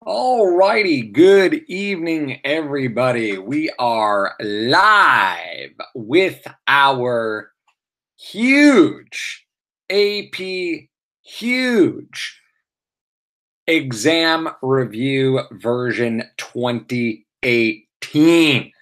All righty. Good evening, everybody. We are live with our huge AP huge exam review version 2018.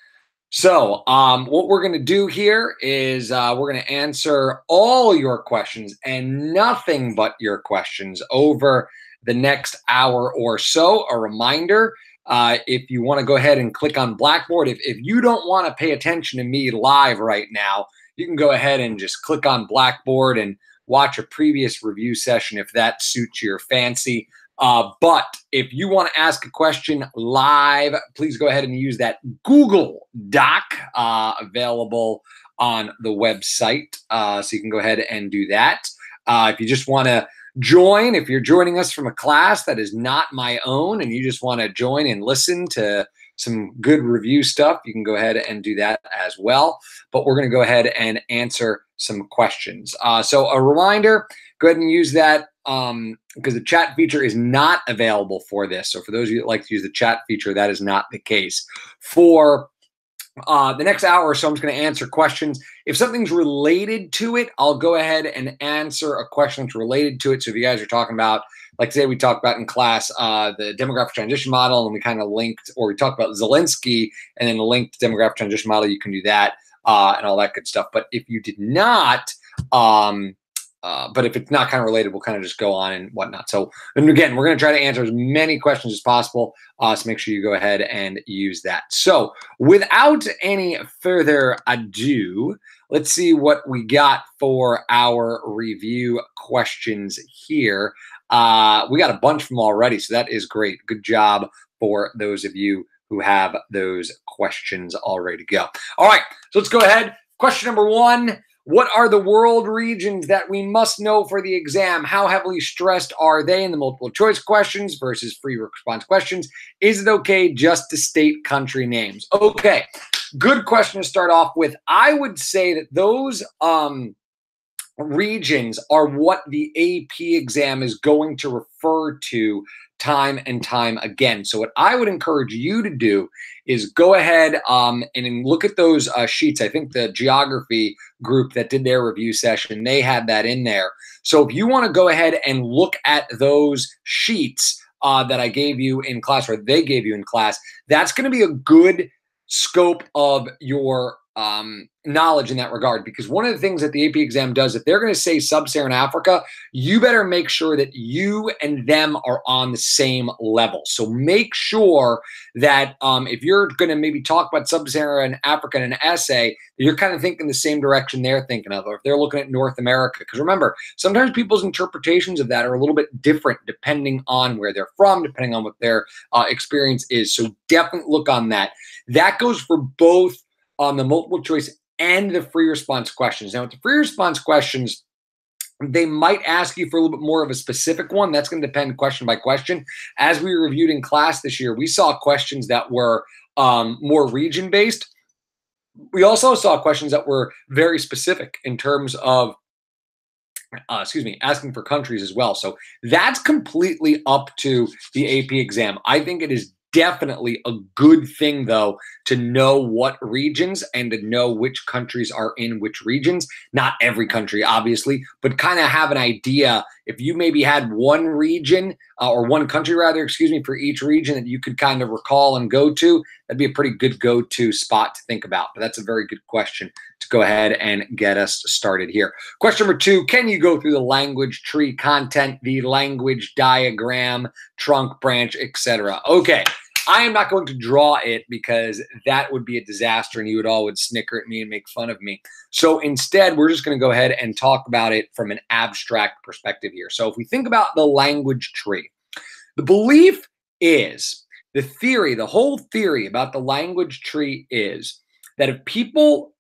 So, what we're going to do here is we're going to answer all your questions and nothing but your questions over the next hour or so. A reminder, if you want to go ahead and click on Blackboard, if you don't want to pay attention to me live right now, you can go ahead and just click on Blackboard and watch a previous review session if that suits your fancy. But if you want to ask a question live, please go ahead and use that Google Doc available on the website. So you can go ahead and do that. If you just want to join, if you're joining us from a class that is not my own and you just want to join and listen to some good review stuff, you can go ahead and do that as well. But we're going to go ahead and answer some questions. So a reminder, go ahead and use that because the chat feature is not available for this. So for those of you that like to use the chat feature, that is not the case. For the next hour or so, I'm just going to answer questions. If something's related to it, I'll go ahead and answer a question that's related to it. So if you guys are talking about, like today we talked about in class, the demographic transition model, and we kind of linked, or we talked about Zelensky and then linked demographic transition model, you can do that and all that good stuff. But if you did not, but if it's not kind of related, we'll kind of just go on and whatnot. So, and again, we're going to try to answer as many questions as possible. So make sure you go ahead and use that. So without any further ado, let's see what we got for our review questions here. We got a bunch from already, so that is great. Good job for those of you who have those questions all ready to go. All right, so let's go ahead. Question number one. What are the world regions that we must know for the exam? How heavily stressed are they in the multiple choice questions versus free response questions? Is it okay just to state country names? Okay, good question to start off with. I would say that those regions are what the AP exam is going to refer to time and time again. So what I would encourage you to do is go ahead and look at those sheets. I think the geography group that did their review session, they had that in there. So if you want to go ahead and look at those sheets that I gave you in class, or they gave you in class, that's going to be a good scope of your knowledge in that regard, because one of the things that the AP exam does, if they're going to say sub-Saharan Africa, you better make sure that you and them are on the same level. So make sure that if you're going to maybe talk about sub-Saharan Africa in an essay, you're kind of thinking the same direction they're thinking of, or if they're looking at North America. Because remember, sometimes people's interpretations of that are a little bit different depending on where they're from, depending on what their experience is. So definitely look on that. That goes for both on the multiple choice and the free response questions. Now, with the free response questions, they might ask you for a little bit more of a specific one. That's going to depend question by question. As we reviewed in class this year, we saw questions that were more region-based. We also saw questions that were very specific in terms of asking for countries as well. So that's completely up to the AP exam. I think it is definitely a good thing, though, to know what regions and to know which countries are in which regions. Not every country, obviously, but kind of have an idea. If you maybe had one region or one country, rather, excuse me, for each region that you could kind of recall and go to, that'd be a pretty good go-to spot to think about. But that's a very good question to go ahead and get us started here. Question number two, can you go through the language tree content, the language diagram, trunk, branch, etc.? Okay. I am not going to draw it because that would be a disaster and you would all snicker at me and make fun of me. So instead, we're just going to go ahead and talk about it from an abstract perspective here. So if we think about the language tree, the belief is, the theory, the whole theory about the language tree is that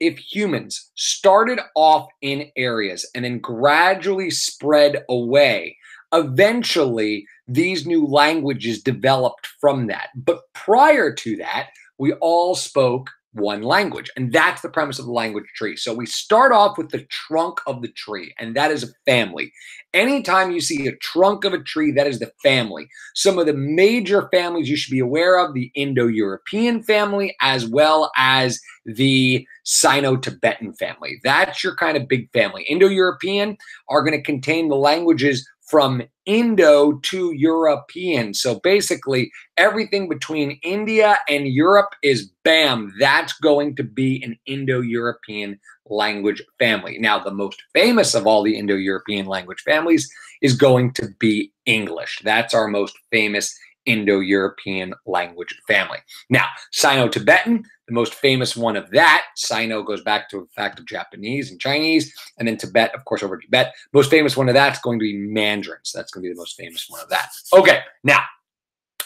if humans started off in areas and then gradually spread away, eventually these new languages developed from that. But prior to that, we all spoke one language. And that's the premise of the language tree. So we start off with the trunk of the tree, and that is a family. Anytime you see a trunk of a tree, that is the family. Some of the major families you should be aware of, the Indo-European family, as well as the Sino-Tibetan family. That's your kind of big family. Indo-European are going to contain the languages from Indo to European. So basically, everything between India and Europe is bam, that's going to be an Indo-European language family. Now, the most famous of all the Indo-European language families is going to be English. That's our most famous Indo-European language family. Now, Sino-Tibetan, the most famous one of that, Sino goes back to the fact of Japanese and Chinese, and then Tibet, of course, over Tibet. Most famous one of that's going to be Mandarin. So that's going to be the most famous one of that. Okay, now,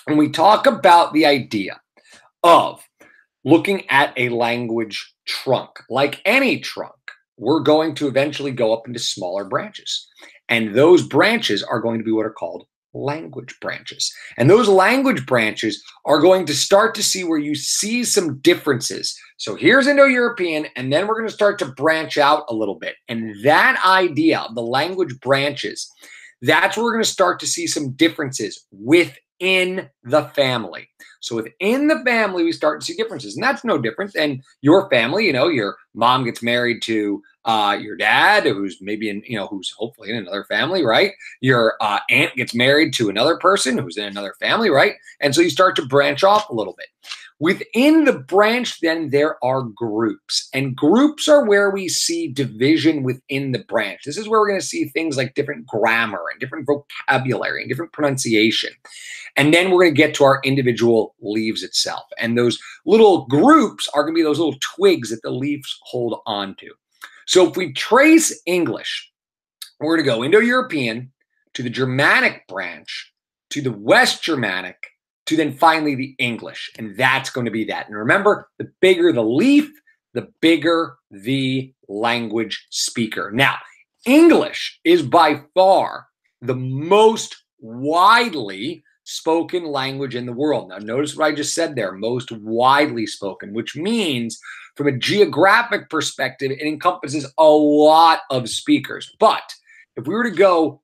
when we talk about the idea of looking at a language trunk, like any trunk, we're going to eventually go up into smaller branches. And those branches are going to be what are called language branches. And those language branches are going to start to see where you see some differences. So here's Indo-European, and then we're going to start to branch out a little bit. And that idea of the language branches, that's where we're going to start to see some differences within the family. So within the family, we start to see differences. And that's no different than your family. You know, your mom gets married to your dad, who's maybe in, who's hopefully in another family, right? Your aunt gets married to another person who's in another family, right? And so you start to branch off a little bit. Within the branch, then there are groups, and groups are where we see division within the branch. This is where we're going to see things like different grammar and different vocabulary and different pronunciation. And then we're going to get to our individual leaves itself. And those little groups are going to be those little twigs that the leaves hold on to. So if we trace English, we're going to go Indo-European to the Germanic branch, to the West Germanic, to then finally the English. And that's going to be that. And remember, the bigger the leaf, the bigger the language speaker. Now, English is by far the most widely spoken language in the world. Now, notice what I just said there, most widely spoken, which means from a geographic perspective, it encompasses a lot of speakers. But if we were to go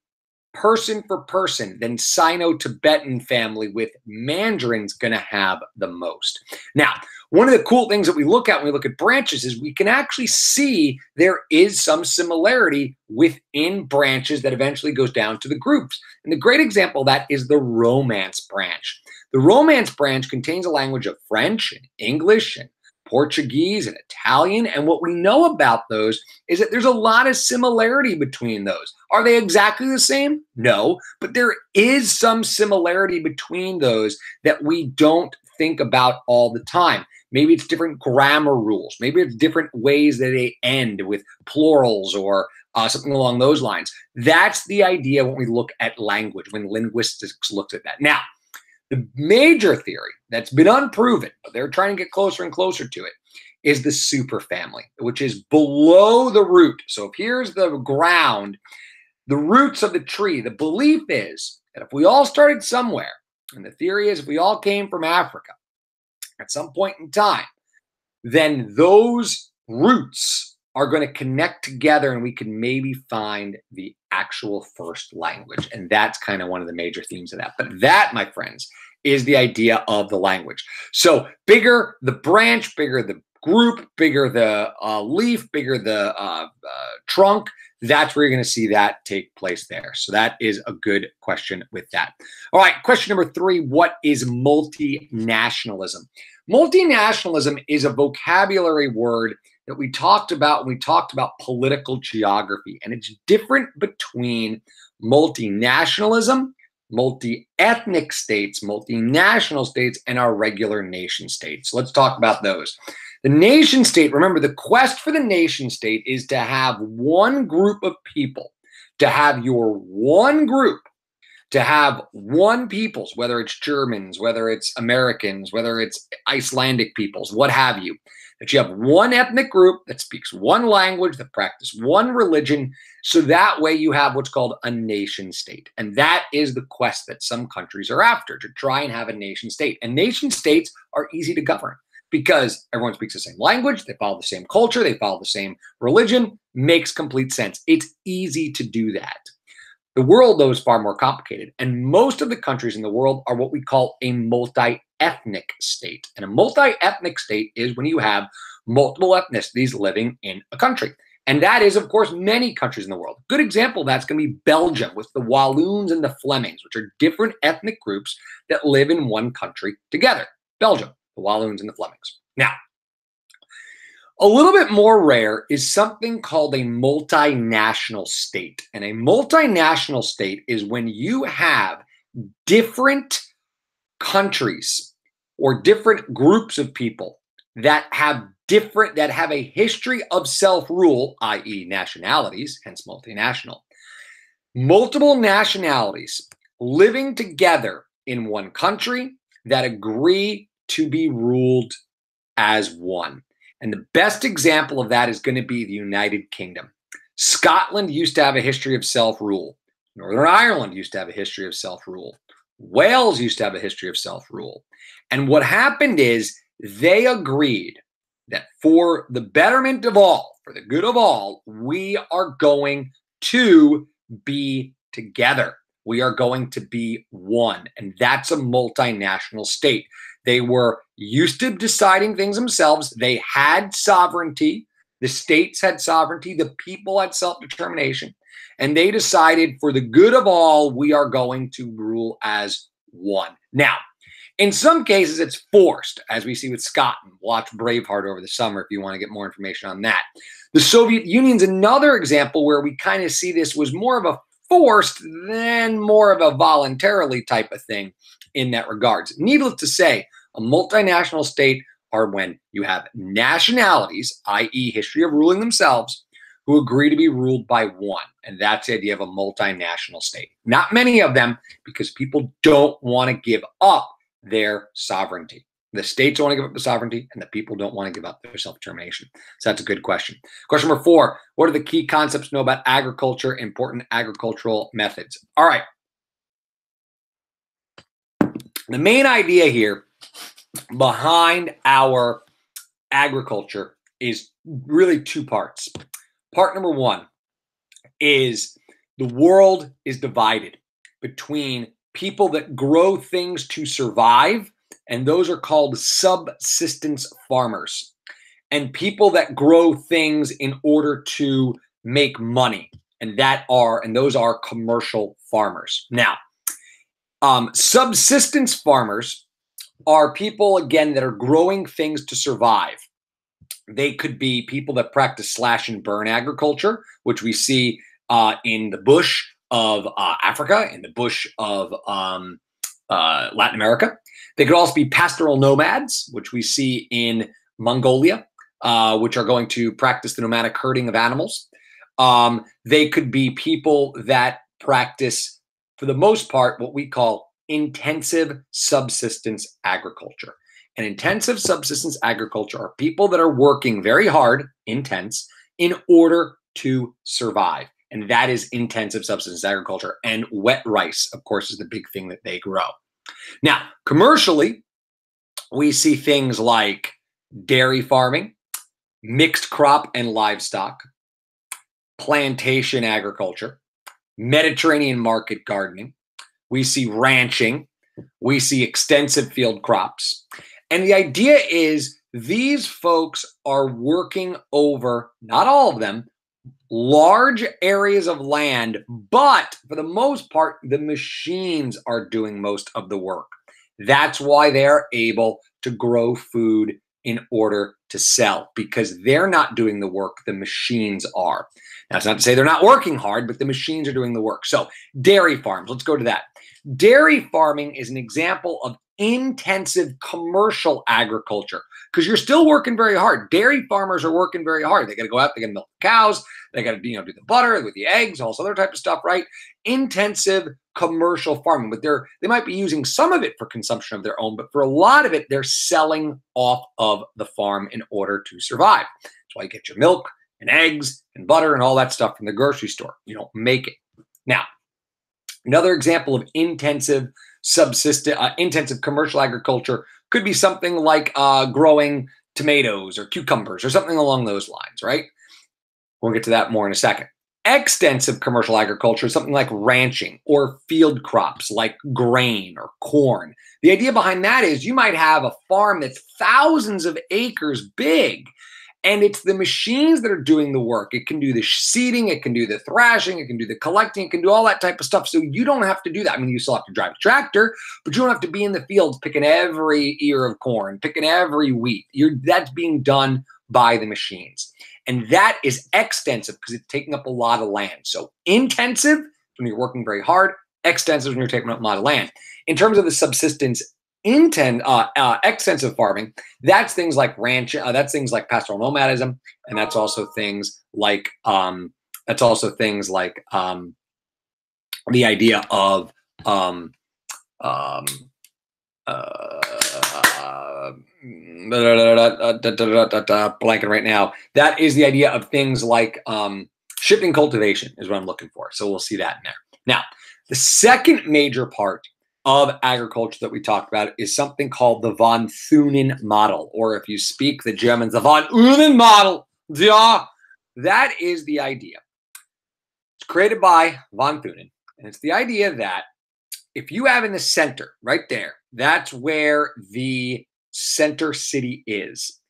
person for person, then Sino-Tibetan family with Mandarin's going to have the most. Now, one of the cool things that we look at when we look at branches is we can actually see there is some similarity within branches that eventually goes down to the groups. And the great example of that is the Romance branch. The Romance branch contains a language of French and English and Portuguese and Italian. And what we know about those is that there's a lot of similarity between those. Are they exactly the same? No, but there is some similarity between those that we don't think about all the time. Maybe it's different grammar rules. Maybe it's different ways that they end with plurals or something along those lines. That's the idea when we look at language, when linguistics looks at that. Now, the major theory that's been unproven, but they're trying to get closer and closer to it, is the superfamily, which is below the root. So if here's the ground, the roots of the tree, the belief is that if we all started somewhere, and the theory is if we all came from Africa at some point in time, then those roots are going to connect together and we can maybe find the actual first language. And that's kind of one of the major themes of that. But that, my friends, is the idea of the language. So bigger the branch, bigger the group, bigger the leaf, bigger the trunk, that's where you're going to see that take place there. So that is a good question with that. All right, question number 3, what is multinationalism? Multinationalism is a vocabulary word that we talked about when we talked about political geography. And it's different between multinationalism, multi-ethnic states, multinational states, and our regular nation states. So let's talk about those. The nation state, remember, the quest for the nation state is to have one group of people, to have your one group, to have one peoples, whether it's Germans, whether it's Americans, whether it's Icelandic peoples, what have you. That you have one ethnic group that speaks one language, that practice one religion, so that way you have what's called a nation state. And that is the quest that some countries are after, to try and have a nation state. And nation states are easy to govern. because everyone speaks the same language, they follow the same culture, they follow the same religion. Makes complete sense. It's easy to do that. The world, though, is far more complicated, and most of the countries in the world are what we call a multi-ethnic state. And a multi-ethnic state is when you have multiple ethnicities living in a country. And that is, of course, many countries in the world. Good example of that's going to be Belgium with the Walloons and the Flemings, which are different ethnic groups that live in one country together. Belgium, the Walloons and the Flemings. Now, a little bit more rare is something called a multinational state. And a multinational state is when you have different countries or different groups of people that have a history of self-rule, i.e. nationalities, hence multinational. Multiple nationalities living together in one country that agree to be ruled as one. And the best example of that is going to be the United Kingdom. Scotland used to have a history of self-rule. Northern Ireland used to have a history of self-rule. Wales used to have a history of self-rule. And what happened is they agreed that for the betterment of all, for the good of all, we are going to be together. We are going to be one. And that's a multinational state. They were used to deciding things themselves. They had sovereignty. The states had sovereignty. The people had self-determination. And they decided for the good of all, we are going to rule as one. Now, in some cases, it's forced, as we see with Scotland. Watch Braveheart over the summer if you want to get more information on that. The Soviet Union's another example where we kind of see this was more of a forced than more of a voluntarily type of thing in that regards. Needless to say, a multinational state are when you have nationalities, i.e. history of ruling themselves, who agree to be ruled by one. And that's the idea of a multinational state. Not many of them, because people don't want to give up their sovereignty. The states don't want to give up the sovereignty, and the people don't want to give up their self-determination. So that's a good question. Question number 4, what are the key concepts to know about agriculture, important agricultural methods? All right. The main idea here behind our agriculture is really 2 parts. Part number 1 is the world is divided between people that grow things to survive, and those are called subsistence farmers, and people that grow things in order to make money, and those are commercial farmers. Now, subsistence farmers are people, again, that are growing things to survive. They could be people that practice slash and burn agriculture, which we see in the bush of Africa, in the bush of Latin America. They could also be pastoral nomads, which we see in Mongolia, which are going to practice the nomadic herding of animals. They could be people that practice, for the most part, what we call intensive subsistence agriculture. And intensive subsistence agriculture are people that are working very hard, intense, in order to survive. And that is intensive subsistence agriculture. And wet rice, of course, is the big thing that they grow. Now, commercially, we see things like dairy farming, mixed crop and livestock, plantation agriculture, Mediterranean market gardening. We see ranching. We see extensive field crops. And the idea is these folks are working over, not all of them, large areas of land, but for the most part, the machines are doing most of the work. That's why they're able to grow food in order to sell, because they're not doing the work, the machines are. That's not to say they're not working hard, but the machines are doing the work. So dairy farms, let's go to that. Dairy farming is an example of intensive commercial agriculture, because you're still working very hard. Dairy farmers are working very hard. They got to go out, they got to milk cows, they got to do the butter with the eggs, all this other type of stuff, right? Intensive commercial farming, but they might be using some of it for consumption of their own, but for a lot of it, they're selling off of the farm in order to survive. That's why you get your milk and eggs and butter and all that stuff from the grocery store. You don't make it. Now, another example of intensive commercial agriculture Could be something like growing tomatoes or cucumbers or something along those lines, right? We'll get to that more in a second. Extensive commercial agriculture is something like ranching or field crops like grain or corn. The idea behind that is you might have a farm that's thousands of acres big, and it's the machines that are doing the work. It can do the seeding, it can do the thrashing, it can do the collecting, it can do all that type of stuff. So you don't have to do that. I mean, you still have to drive a tractor, but you don't have to be in the fields picking every ear of corn, picking every wheat. That's being done by the machines. And that is extensive because it's taking up a lot of land. So intensive when you're working very hard, extensive when you're taking up a lot of land. In terms of the subsistence extensive farming, that's things like ranch, that's things like pastoral nomadism, and that's also things like the idea of blanking right now. That is the idea of things like shifting cultivation is what I'm looking for. So we'll see that in there. Now, the second major part of agriculture that we talked about is something called the von Thunen model, or if you speak the German, the von Thunen model. Yeah, that is the idea. It's created by von Thunen, and it's the idea that if you have in the center, right there, that's where the center city is.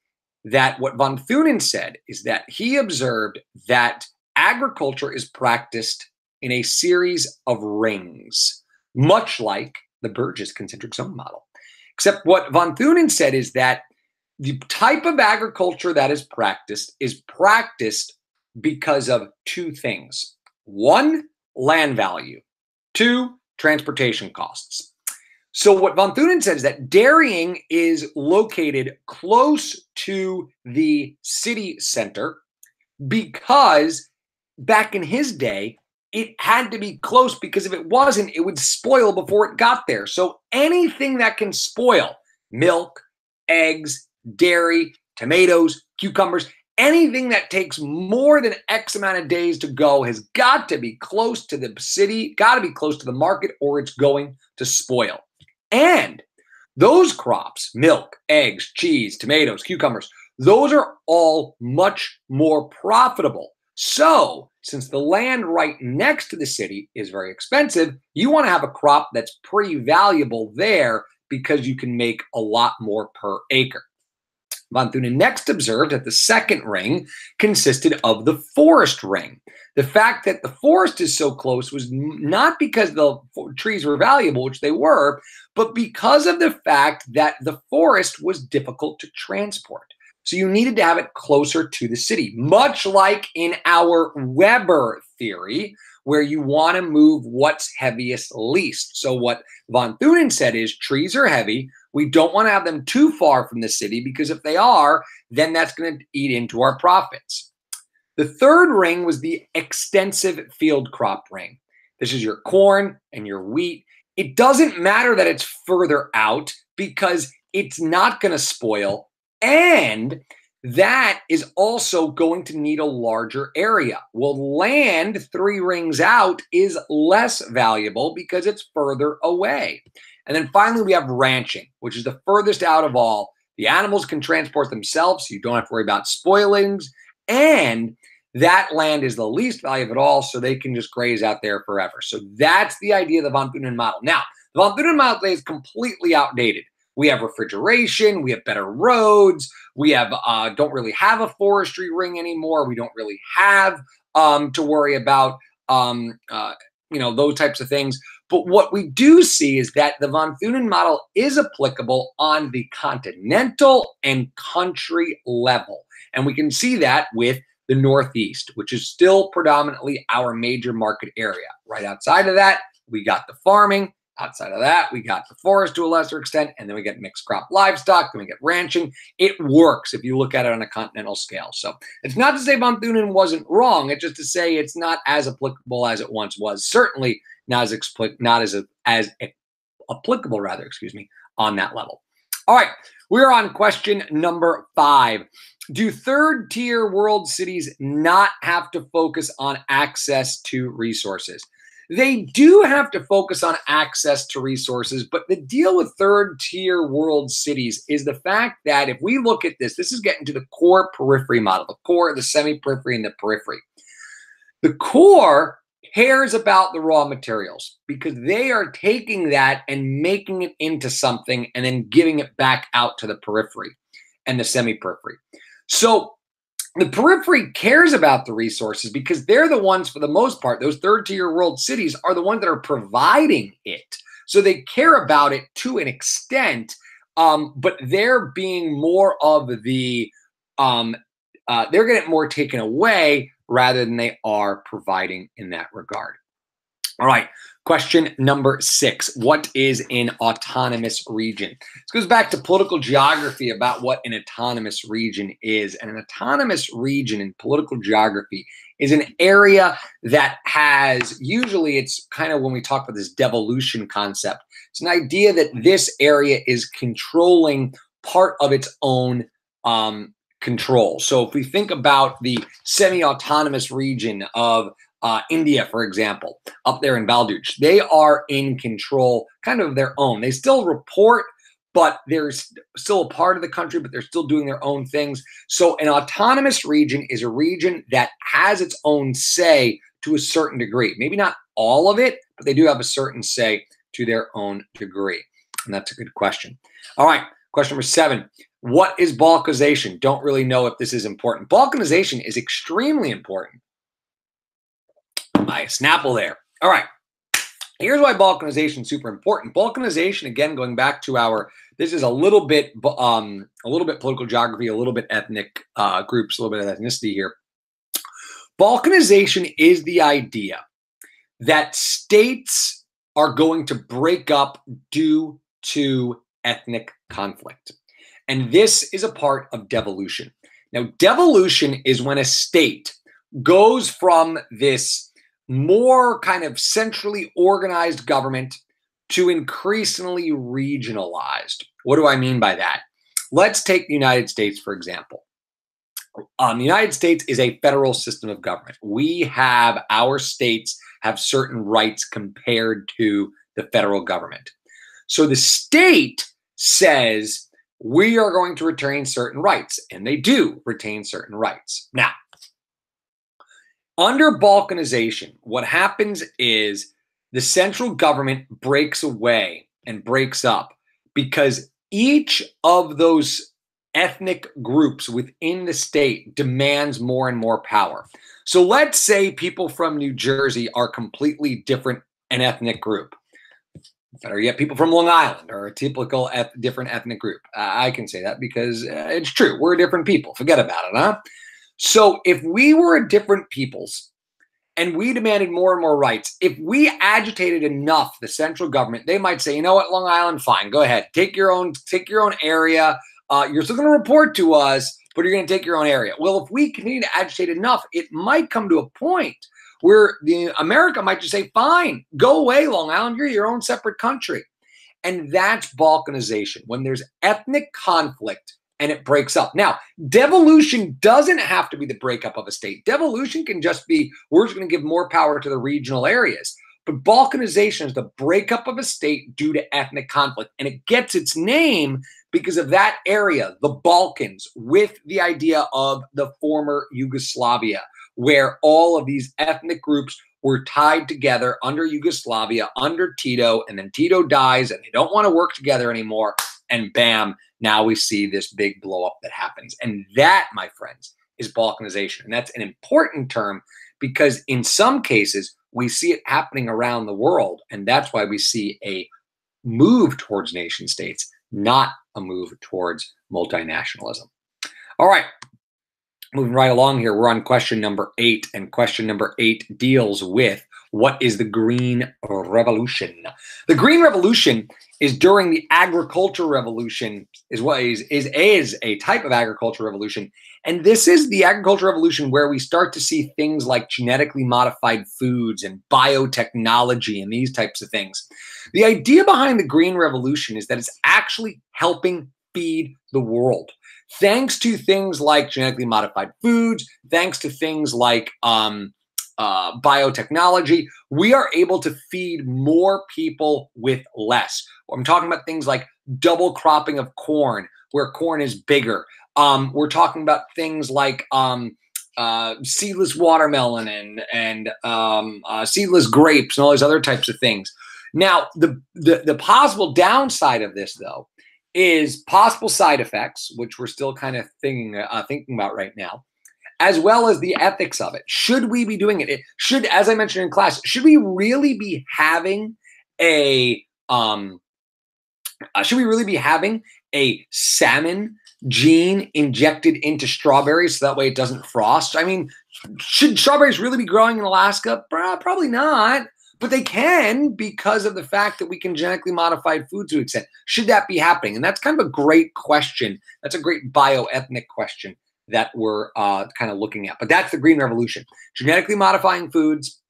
That what von Thunen said is that he observed that agriculture is practiced in a series of rings, much like the Burgess concentric zone model. Except what von Thunen said is that the type of agriculture that is practiced because of two things. One, land value. Two, transportation costs. So what von Thunen said is that dairying is located close to the city center because back in his day, it had to be close because if it wasn't, it would spoil before it got there. So anything that can spoil, milk, eggs, dairy, tomatoes, cucumbers, anything that takes more than X amount of days to go has got to be close to the city, got to be close to the market, or it's going to spoil. And those crops, milk, eggs, cheese, tomatoes, cucumbers, those are all much more profitable. So since the land right next to the city is very expensive, you want to have a crop that's pretty valuable there because you can make a lot more per acre. Von Thunen next observed that the second ring consisted of the forest ring. The fact that the forest is so close was not because the trees were valuable, which they were, but because of the fact that the forest was difficult to transport. So you needed to have it closer to the city, much like in our Weber theory, where you want to move what's heaviest least. So what von Thunen said is trees are heavy. We don't want to have them too far from the city because if they are, then that's going to eat into our profits. The third ring was the extensive field crop ring. This is your corn and your wheat. It doesn't matter that it's further out because it's not going to spoil. And that is also going to need a larger area. Well, land 3 rings out is less valuable because it's further away. And then finally, we have ranching, which is the furthest out of all. The animals can transport themselves, so you don't have to worry about spoilings. And that land is the least valuable of all, so they can just graze out there forever. So that's the idea of the von Thunen model. Now, the von Thunen model today is completely outdated. We have refrigeration, we have better roads, we have don't really have a forestry ring anymore. We don't really have to worry about those types of things. But what we do see is that the von Thunen model is applicable on the continental and country level. And we can see that with the Northeast, which is still predominantly our major market area. Right outside of that, we got the farming. Outside of that, we got the forest to a lesser extent, and then we get mixed crop livestock, then we get ranching. It works if you look at it on a continental scale. So it's not to say von Thunen wasn't wrong. It's just to say it's not as applicable as it once was. Certainly not as applicable, on that level. All right, we're on question number 5. Do third-tier world cities not have to focus on access to resources? They do have to focus on access to resources, but the deal with third-tier world cities is the fact that if we look at this, this is getting to the core periphery model, the core, the semi-periphery, and the periphery. The core cares about the raw materials because they are taking that and making it into something and then giving it back out to the periphery and the semi-periphery. So the periphery cares about the resources because they're the ones, for the most part, those third-tier world cities are the ones that are providing it. So they care about it to an extent, but they're being more of the, they're getting it more taken away rather than they are providing in that regard. All right, question number 6. What is an autonomous region? This goes back to political geography about what an autonomous region is. And an autonomous region in political geography is an area that has, usually it's kind of when we talk about this devolution concept, it's an idea that this area is controlling part of its own control. So if we think about the semi-autonomous region of India, for example, up there in Balduch, they are in control kind of their own. They still report, but they're still a part of the country, but they're still doing their own things. So an autonomous region is a region that has its own say to a certain degree. Maybe not all of it, but they do have a certain say to their own degree. And that's a good question. All right, question number 7. What is balkanization? Don't really know if this is important. Balkanization is extremely important. My Snapple there. All right. Here's why balkanization is super important. Balkanization, again, going back to our, this is a little bit political geography, a little bit ethnic groups, a little bit of ethnicity here. Balkanization is the idea that states are going to break up due to ethnic conflict. And this is a part of devolution. Now, devolution is when a state goes from this more kind of centrally organized government to increasingly regionalized. What do I mean by that? Let's take the United States, for example. The United States is a federal system of government. Our states have certain rights compared to the federal government. So the state says, we are going to retain certain rights, and they do retain certain rights. Now, under balkanization, what happens is the central government breaks away and breaks up because each of those ethnic groups within the state demands more and more power. So let's say people from New Jersey are completely different an ethnic group. Better yet, people from Long Island are a typical different ethnic group. I can say that because it's true. We're different people. Forget about it, huh? So if we were different peoples and we demanded more and more rights, if we agitated enough the central government, they might say, you know what, Long Island, fine, go ahead. Take your own area. You're still going to report to us, but you're going to take your own area. Well, if we continue to agitate enough, it might come to a point where America might just say, fine, go away, Long Island, you're your own separate country. And that's balkanization, when there's ethnic conflict and it breaks up. Now, devolution doesn't have to be the breakup of a state. Devolution can just be, we're just going to give more power to the regional areas. But balkanization is the breakup of a state due to ethnic conflict. And it gets its name because of that area, the Balkans, with the idea of the former Yugoslavia, where all of these ethnic groups were tied together under Yugoslavia, under Tito, and then Tito dies and they don't want to work together anymore. And bam, now we see this big blow up that happens. And that, my friends, is balkanization. And that's an important term because in some cases, we see it happening around the world. And that's why we see a move towards nation states, not a move towards multinationalism. All right. Moving right along here, we're on question number 8, and question number 8 deals with what is the Green Revolution. The Green Revolution is during the agricultural revolution, is a type of agricultural revolution, and this is the agricultural revolution where we start to see things like genetically modified foods and biotechnology and these types of things. The idea behind the Green Revolution is that it's actually helping feed the world. Thanks to things like genetically modified foods, thanks to things like biotechnology, we are able to feed more people with less. I'm talking about things like double cropping of corn, where corn is bigger. We're talking about things like seedless watermelon and seedless grapes and all these other types of things. Now, the possible downside of this, though, is possible side effects, which we're still kind of thinking about right now, as well as the ethics of it. Should we be doing it? Should, as I mentioned in class, should we really be having a salmon gene injected into strawberries so that way it doesn't frost? I mean, should strawberries really be growing in Alaska? Probably not. But they can, because of the fact that we can genetically modify food to an extent. Should that be happening? And that's kind of a great question. That's a great bioethnic question that we're kind of looking at. But that's the Green Revolution. Genetically modifying foods,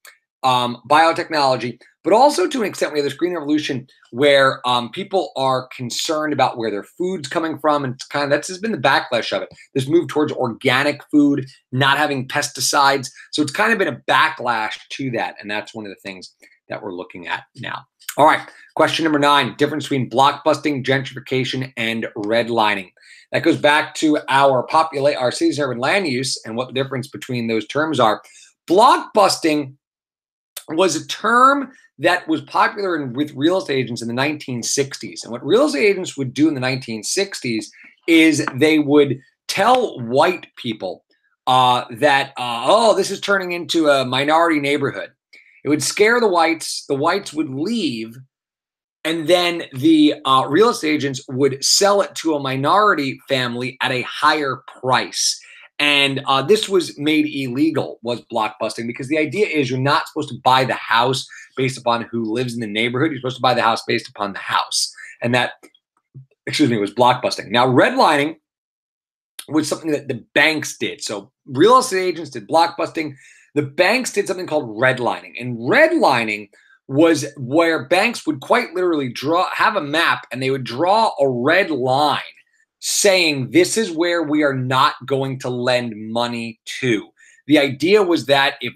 biotechnology, but also to an extent we have this Green Revolution where people are concerned about where their food's coming from, and it's that's just been the backlash of it. This move towards organic food, not having pesticides. So it's kind of been a backlash to that, and that's one of the things that we're looking at now. All right, question number 9, difference between blockbusting, gentrification, and redlining. That goes back to our cities and urban land use and what the difference between those terms are. Blockbusting was a term that was popular with real estate agents in the 1960s. And what real estate agents would do in the 1960s is they would tell white people that, oh, this is turning into a minority neighborhood. It would scare the whites. The whites would leave. And then the real estate agents would sell it to a minority family at a higher price. And this was made illegal, was blockbusting, because the idea is you're not supposed to buy the house based upon who lives in the neighborhood. You're supposed to buy the house based upon the house. And that, was blockbusting. Now, redlining was something that the banks did. So real estate agents did blockbusting. The banks did something called redlining. And redlining was where banks would quite literally have a map, and they would draw a red line saying this is where we are not going to lend money to. The idea was that if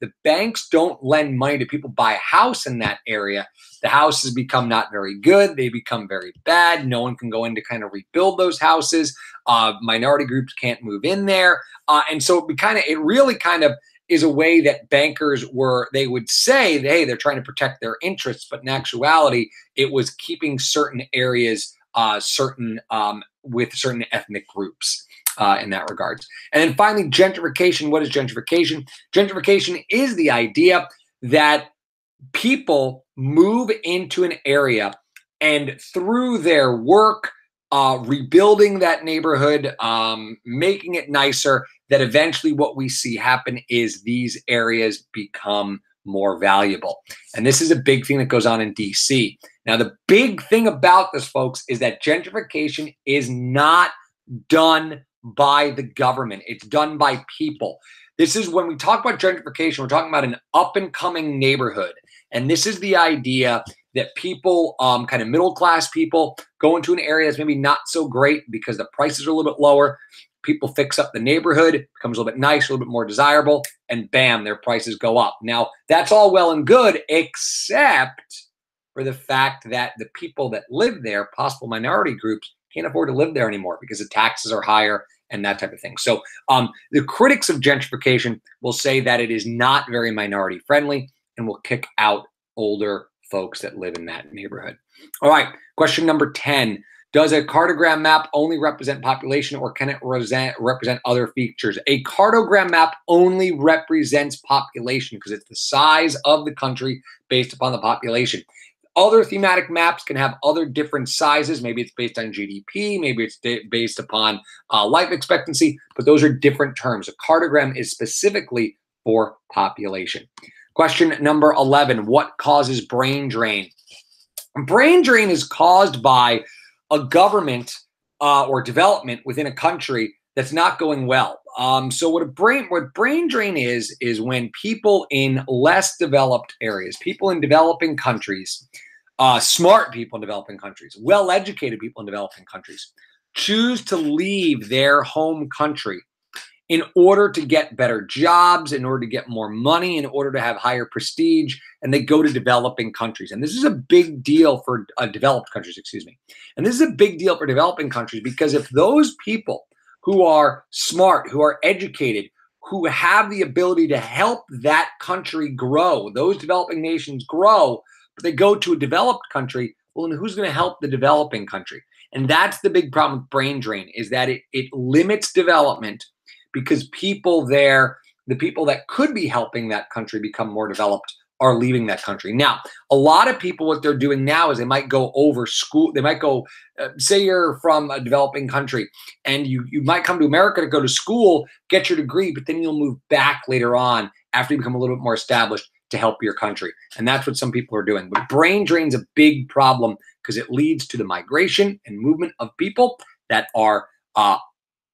the banks don't lend money to people buy a house in that area, the houses become not very good. They become very bad. No one can go in to kind of rebuild those houses. Minority groups can't move in there. And so it really kind of is a way that bankers they would say, hey, they're trying to protect their interests. But in actuality, it was keeping certain areas with certain ethnic groups in that regards. And then finally, gentrification. What is gentrification? Gentrification is the idea that people move into an area and through their work, rebuilding that neighborhood, making it nicer, that eventually what we see happen is these areas become more valuable. And this is a big thing that goes on in DC. Now, the big thing about this, folks, is that gentrification is not done by the government. It's done by people. This is when we talk about gentrification, we're talking about an up-and-coming neighborhood. And this is the idea that people, kind of middle-class people, go into an area that's maybe not so great because the prices are a little bit lower. People fix up the neighborhood, it becomes a little bit nicer, a little bit more desirable, and bam, their prices go up. Now, that's all well and good, except for the fact that the people that live there, possible minority groups, can't afford to live there anymore because the taxes are higher and that type of thing. So the critics of gentrification will say that it is not very minority friendly and will kick out older folks that live in that neighborhood. All right, question number 10. Does a cartogram map only represent population, or can it represent other features? A cartogram map only represents population because it's the size of the country based upon the population. Other thematic maps can have other different sizes. Maybe it's based on GDP. Maybe it's based upon life expectancy, but those are different terms. A cartogram is specifically for population. Question number 11, what causes brain drain? Brain drain is caused by a government or development within a country that's not going well. So what brain drain is when people in less developed areas, people in developing countries, smart people in developing countries, well-educated people in developing countries, choose to leave their home country in order to get better jobs, in order to get more money, in order to have higher prestige, and they go to developing countries. And this is a big deal for developed countries, excuse me. And this is a big deal for developing countries because if those people who are smart, who are educated, who have the ability to help that country grow, those developing nations grow, but they go to a developed country, well, then who's going to help the developing country? And that's the big problem with brain drain, is that it limits development because people there, the people that could be helping that country become more developed, are leaving that country. Now, a lot of people, what they're doing now is they might go over school. They might go, say you're from a developing country and you might come to America to go to school, get your degree, but then you'll move back later on after you become a little bit more established to help your country. And that's what some people are doing. But brain drain's a big problem because it leads to the migration and movement of people that are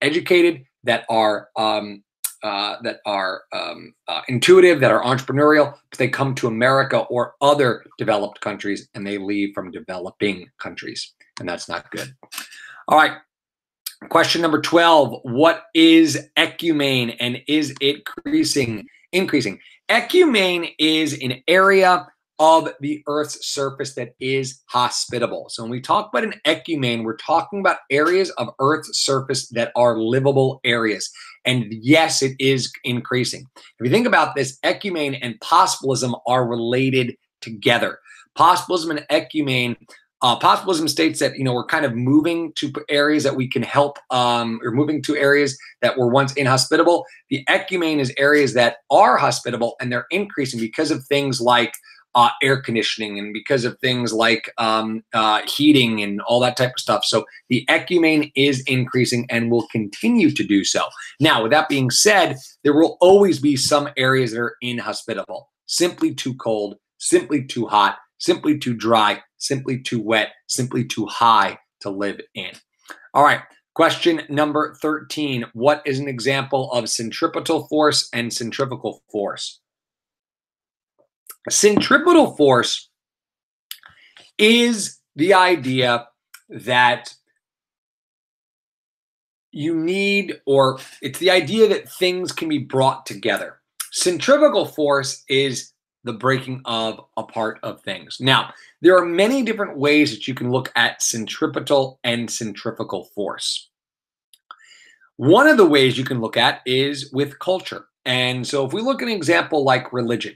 educated, that are intuitive, that are entrepreneurial, but they come to America or other developed countries and they leave from developing countries. And that's not good. All right. Question number 12. What is ecumene and is it increasing? Ecumene is an area of the Earth's surface that is hospitable. So when we talk about an ecumene, we're talking about areas of Earth's surface that are livable areas. And yes, it is increasing. If you think about this, ecumene and possibilism are related together. Possibilism and ecumene, possibilism states that, we're kind of moving to areas that we can help, or moving to areas that were once inhospitable. The ecumene is areas that are hospitable and they're increasing because of things like air conditioning and because of things like heating and all that type of stuff. So the ecumene is increasing and will continue to do so. Now, with that being said, there will always be some areas that are inhospitable, simply too cold, simply too hot, simply too dry, simply too wet, simply too high to live in. All right. Question number 13. What is an example of centripetal force and centrifugal force? Centripetal force is the idea that you need, or it's the idea that things can be brought together. Centrifugal force is the breaking of apart of things. Now, there are many different ways that you can look at centripetal and centrifugal force. One of the ways you can look at is with culture. And so if we look at an example like religion,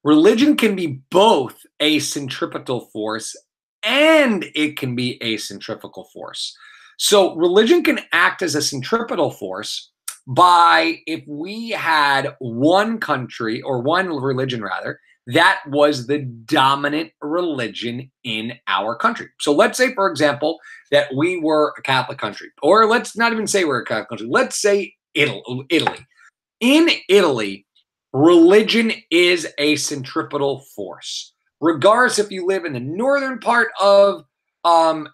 religion can be both a centripetal force and it can be a centrifugal force. So religion can act as a centripetal force by, if we had one country or one religion rather, that was the dominant religion in our country. So let's say, for example, that we were a Catholic country, or let's not even say we're a Catholic country. Let's say Italy. In Italy, religion is a centripetal force. Regardless if you live in the northern part of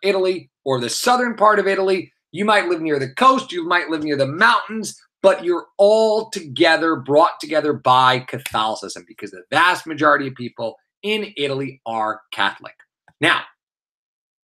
Italy or the southern part of Italy, you might live near the coast, you might live near the mountains, but you're all together, brought together by Catholicism because the vast majority of people in Italy are Catholic. Now,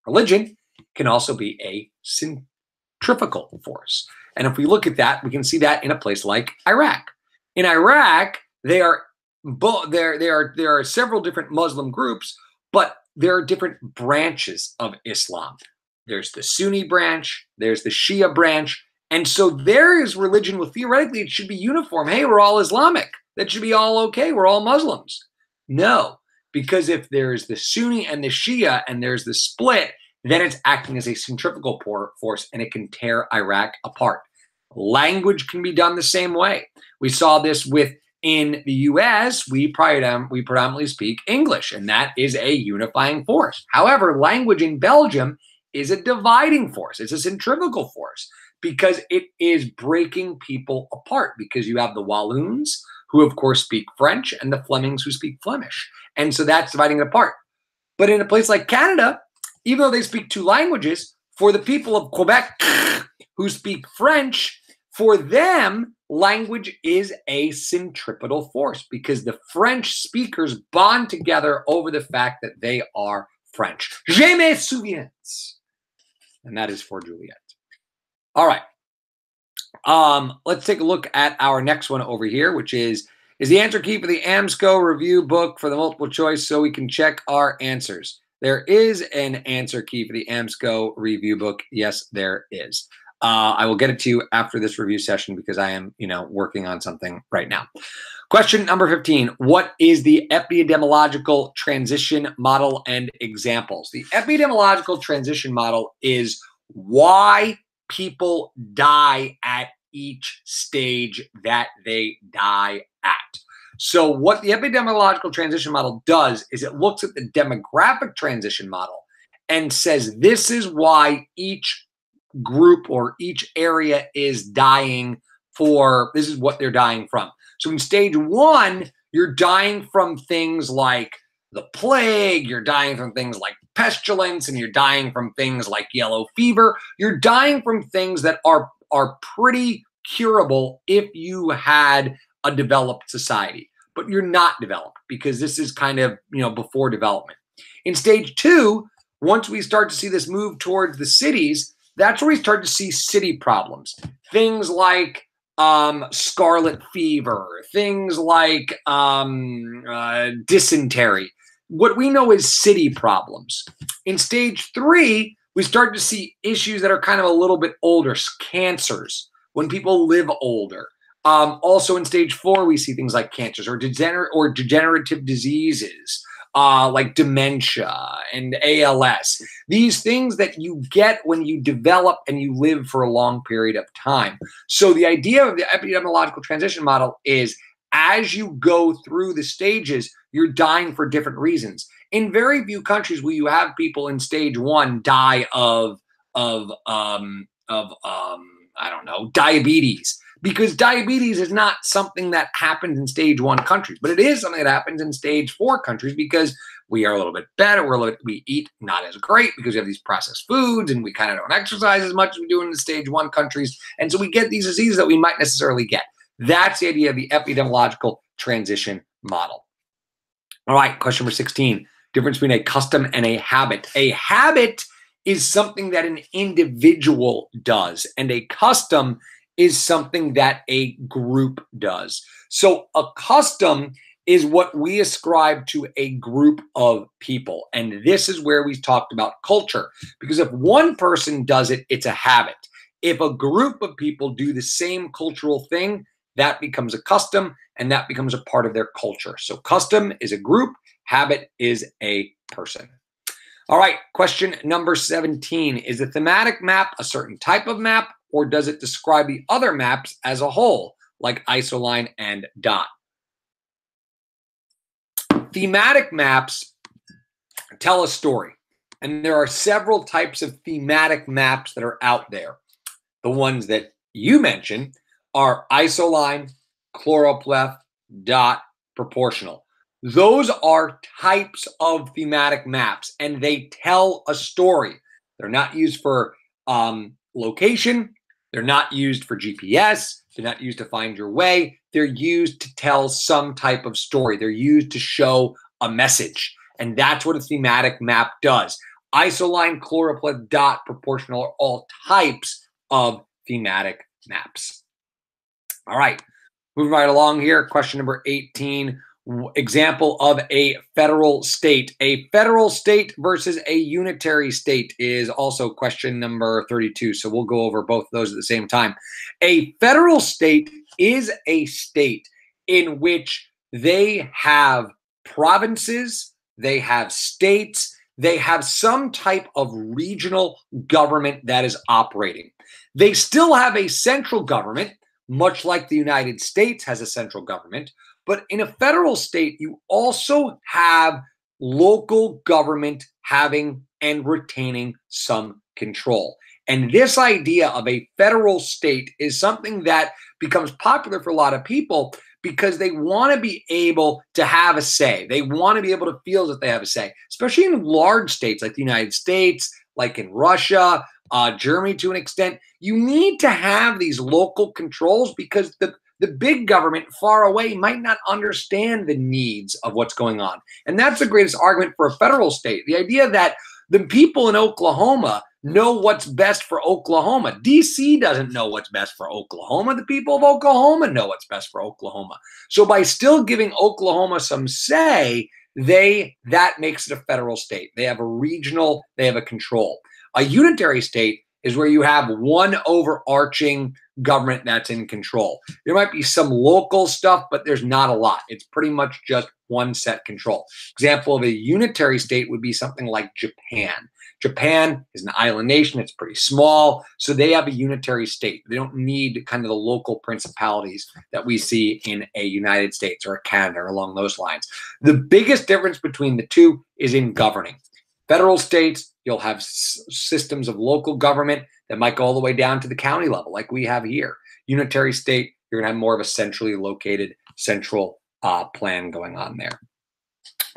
religion can also be a centrifugal force. And if we look at that, we can see that in a place like Iraq. In Iraq, there are several different Muslim groups, but there are different branches of Islam. There's the Sunni branch, there's the Shia branch, and so there is religion. Well, theoretically, it should be uniform. Hey, we're all Islamic. That should be all okay. We're all Muslims. No, because if there's the Sunni and the Shia and there's the split, then it's acting as a centrifugal force and it can tear Iraq apart. Language can be done the same way. We saw this in the US, we predominantly speak English, and that is a unifying force. However, language in Belgium is a dividing force. It's a centrifugal force because it is breaking people apart, because you have the Walloons, who of course speak French, and the Flemings, who speak Flemish. And so that's dividing it apart. But in a place like Canada, even though they speak two languages, for the people of Quebec who speak French, for them, language is a centripetal force because the French speakers bond together over the fact that they are French. Je me souviens. And that is for Juliet. All right. let's take a look at our next one over here, which is the answer key for the AMSCO review book for the multiple choice so we can check our answers? There is an answer key for the AMSCO review book. Yes, there is. I will get it to you after this review session because I am, working on something right now. Question number 15. What is the epidemiological transition model and examples? The epidemiological transition model is why people die at each stage that they die at. So what the epidemiological transition model does is it looks at the demographic transition model and says this is why each group or each area is dying for, this is what they're dying from. So in stage 1, you're dying from things like the plague, you're dying from things like pestilence, and you're dying from things like yellow fever. You're dying from things that are pretty curable if you had a developed society, but you're not developed because this is kind of, before development. In stage 2, once we start to see this move towards the cities, that's where we start to see city problems. Things like scarlet fever, things like dysentery. What we know is city problems. In stage 3, we start to see issues that are kind of a little bit older, cancers, when people live older. Also in stage 4, we see things like cancers or degenerative diseases, like dementia and ALS. These things that you get when you develop and you live for a long period of time. So the idea of the epidemiological transition model is as you go through the stages, you're dying for different reasons. In very few countries will you have people in stage 1 die of I don't know, diabetes, because diabetes is not something that happens in stage 1 countries, but it is something that happens in stage 4 countries because we are a little bit better. We eat not as great because we have these processed foods and we kind of don't exercise as much as we do in the stage 1 countries. And so we get these diseases that we might necessarily get. That's the idea of the epidemiological transition model. All right, question number 16, difference between a custom and a habit. A habit is something that an individual does, and a custom is something that a group does. So a custom is what we ascribe to a group of people. And this is where we talked about culture, because if one person does it, it's a habit. If a group of people do the same cultural thing, that becomes a custom, and that becomes a part of their culture. So custom is a group, habit is a person. All right, question number 17. Is the thematic map a certain type of map, or does it describe the other maps as a whole, like isoline and dot? Thematic maps tell a story, and there are several types of thematic maps that are out there. The ones that you mentioned are isoline, choropleth, dot, proportional. Those are types of thematic maps, and they tell a story. They're not used for location. They're not used for GPS. They're not used to find your way. They're used to tell some type of story. They're used to show a message, and that's what a thematic map does. Isoline, choropleth, dot, proportional are all types of thematic maps. All right, moving right along here. Question number 18. Example of a federal state. A federal state versus a unitary state is also question number 32. So we'll go over both of those at the same time. A federal state is a state in which they have provinces, they have states, they have some type of regional government that is operating. They still have a central government, much like the United States has a central government. But in a federal state, you also have local government having and retaining some control. And this idea of a federal state is something that becomes popular for a lot of people because they want to be able to have a say. They want to be able to feel that they have a say, especially in large states like the United States, like in Russia, Germany to an extent. You need to have these local controls because the big government far away might not understand the needs of what's going on. And that's the greatest argument for a federal state. The idea that the people in Oklahoma know what's best for Oklahoma. DC doesn't know what's best for Oklahoma. The people of Oklahoma know what's best for Oklahoma. So by still giving Oklahoma some say, that makes it a federal state. They have a regional, they have a control. A unitary state is where you have one overarching government that's in control. There might be some local stuff, but there's not a lot. It's pretty much just one set control. Example of a unitary state would be something like Japan. Japan is an island nation. It's pretty small, so they have a unitary state. They don't need kind of the local principalities that we see in a United States or a Canada or along those lines. The biggest difference between the two is in governing. Federal states, you'll have systems of local government that might go all the way down to the county level, like we have here. Unitary state, you're going to have more of a centrally located central plan going on there.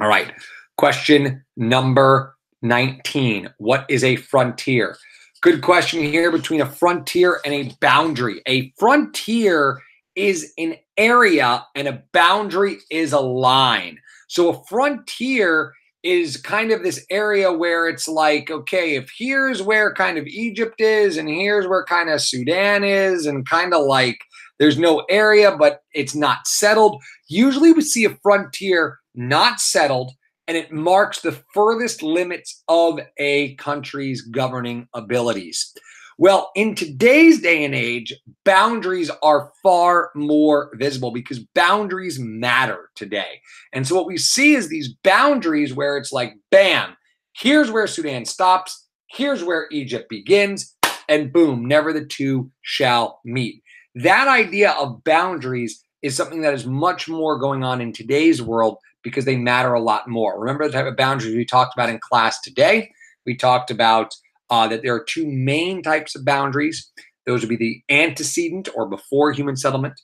All right, question number 19. What is a frontier? Good question here between a frontier and a boundary. A frontier is an area and a boundary is a line. So a frontier is kind of this area where it's like, okay, if here's where kind of Egypt is and here's where kind of Sudan is and kind of like there's no area, but it's not settled. Usually we see a frontier not settled and it marks the furthest limits of a country's governing abilities. Well, in today's day and age, boundaries are far more visible because boundaries matter today. And so what we see is these boundaries where it's like, bam, here's where Sudan stops, here's where Egypt begins, and boom, never the two shall meet. That idea of boundaries is something that is much more going on in today's world because they matter a lot more. Remember the type of boundaries we talked about in class today? We talked about that there are two main types of boundaries. Those would be the antecedent or before human settlement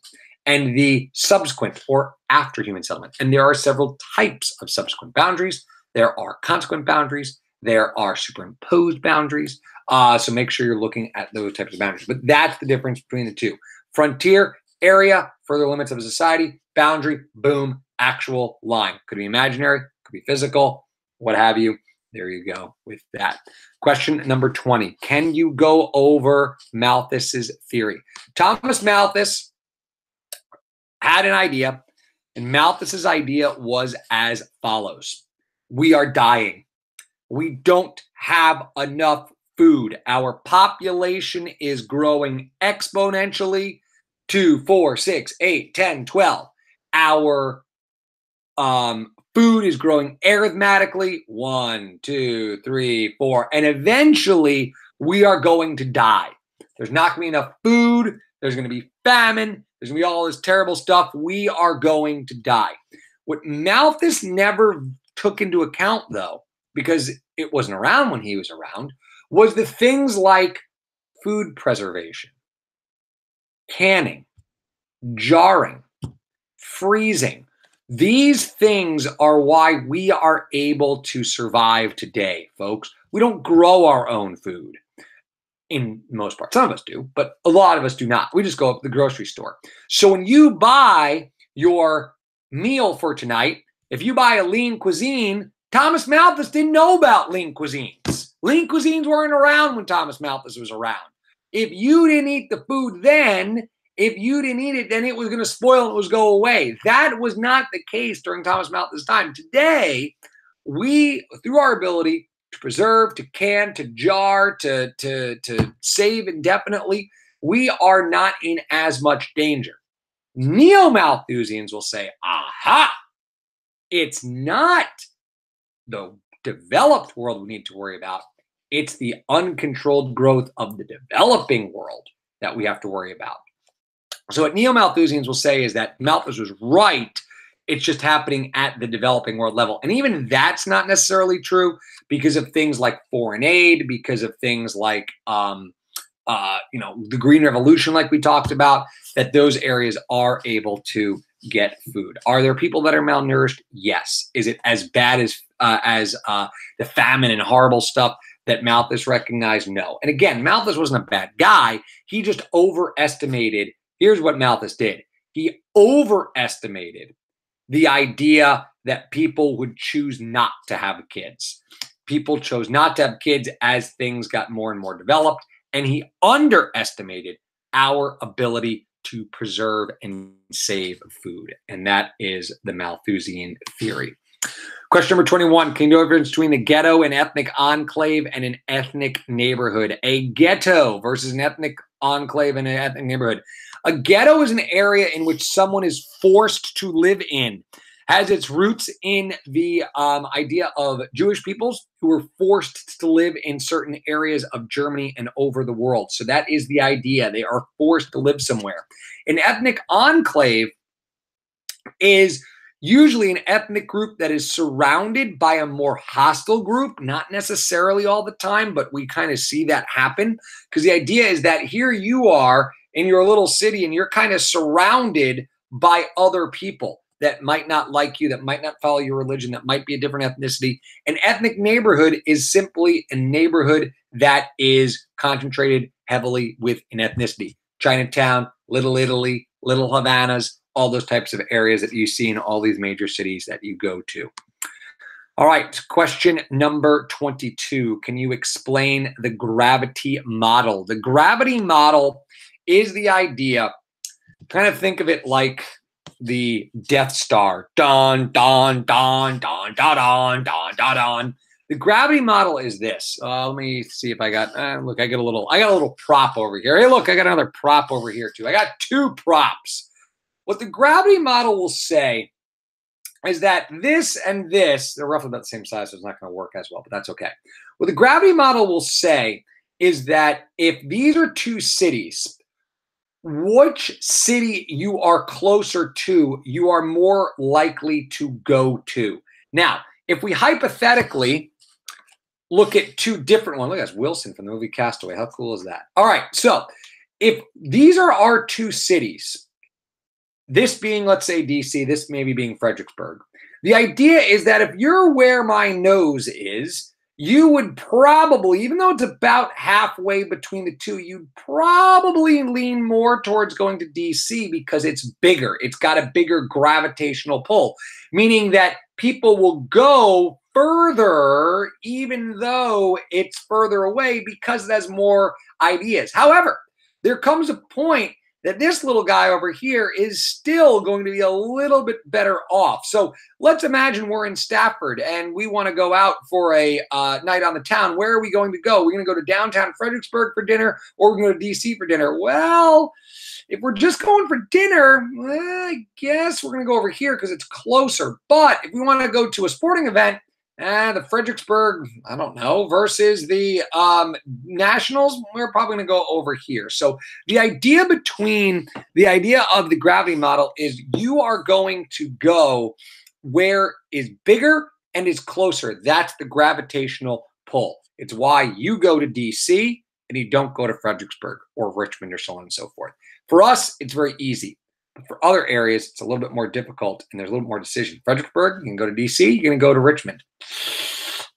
and the subsequent or after human settlement. And there are several types of subsequent boundaries. There are consequent boundaries. There are superimposed boundaries. So make sure you're looking at those types of boundaries. But that's the difference between the two. Frontier, area, further limits of a society. Boundary, boom, actual line. Could be imaginary, could be physical, what have you. There you go with that. Question number 20. Can you go over Malthus's theory? Thomas Malthus had an idea, and Malthus's idea was as follows. We are dying. We don't have enough food. Our population is growing exponentially. 2, 4, 6, 8, 10, 12. Our food is growing arithmetically, 1, 2, 3, 4, and eventually we are going to die. There's not going to be enough food. There's going to be famine. There's going to be all this terrible stuff. We are going to die. What Malthus never took into account, though, because it wasn't around when he was around, was the things like food preservation, canning, jarring, freezing. These things are why we are able to survive today, folks. We don't grow our own food in most parts. Some of us do, but a lot of us do not. We just go up to the grocery store. So when you buy your meal for tonight, if you buy a lean cuisine, Thomas Malthus didn't know about lean cuisines. Lean cuisines weren't around when Thomas Malthus was around. If you didn't eat the food then, if you didn't eat it, then it was going to spoil and it was go away. That was not the case during Thomas Malthus' time. Today, we, through our ability to preserve, to can, to jar, to save indefinitely, we are not in as much danger. Neo-Malthusians will say, aha, it's not the developed world we need to worry about. It's the uncontrolled growth of the developing world that we have to worry about. So what Neo-Malthusians will say is that Malthus was right. It's just happening at the developing world level. And even that's not necessarily true because of things like foreign aid, because of things like, the Green Revolution, like we talked about, that those areas are able to get food. Are there people that are malnourished? Yes. Is it as bad as the famine and horrible stuff that Malthus recognized? No. And again, Malthus wasn't a bad guy. He just overestimated. Here's what Malthus did. He overestimated the idea that people would choose not to have kids. people chose not to have kids as things got more and more developed, and he underestimated our ability to preserve and save food. And that is the Malthusian Theory. Question number 21. Can you know the difference between a ghetto, an ethnic enclave, and an ethnic neighborhood? A ghetto versus an ethnic enclave and an ethnic neighborhood. A ghetto is an area in which someone is forced to live in. Has its roots in the idea of Jewish peoples who were forced to live in certain areas of Germany and over the world. So that is the idea. They are forced to live somewhere. An ethnic enclave is usually an ethnic group that is surrounded by a more hostile group, not necessarily all the time, but we kind of see that happen because the idea is that here you are in your little city and you're kind of surrounded by other people that might not like you, that might not follow your religion, that might be a different ethnicity. An ethnic neighborhood is simply a neighborhood that is concentrated heavily with an ethnicity. Chinatown, Little Italy, Little Havanas, all those types of areas that you see in all these major cities that you go to. All right, question number 22. Can you explain the gravity model? The gravity model is the idea, kind of think of it like the Death Star. Dun, dun, dun, dun, dun, dun, dun, dun, dun. The gravity model is this. Let me see if I got, look, I got a little prop over here. Hey, look, I got another prop over here too. I got two props. What the gravity model will say is that this and this, they're roughly about the same size, so it's not going to work as well, but that's okay. What the gravity model will say is that if these are two cities, which city you are closer to, you are more likely to go to. Now, if we hypothetically look at two different ones, look, that's Wilson from the movie Castaway. How cool is that? All right, so if these are our two cities, this being, let's say, DC, this maybe being Fredericksburg, the idea is that if you're where my nose is, you would probably, even though it's about halfway between the two, you'd probably lean more towards going to DC because it's bigger. It's got a bigger gravitational pull, meaning that people will go further even though it's further away because it has more ideas. However, there comes a point that this little guy over here is still going to be a little bit better off. So let's imagine we're in Stafford and we want to go out for a night on the town. Where are we going to go? We're going to go to downtown Fredericksburg for dinner, or we're going to go to DC for dinner. Well, if we're just going for dinner, I guess we're going to go over here because it's closer. But if we want to go to a sporting event, the Fredericksburg, I don't know, versus the Nationals, we're probably going to go over here. So the idea of the gravity model is you are going to go where is bigger and is closer. That's the gravitational pull. It's why you go to DC and you don't go to Fredericksburg or Richmond or so on and so forth. For us, it's very easy. But for other areas, it's a little bit more difficult and there's a little more decision. Fredericksburg, you can go to DC, you're going to go to Richmond.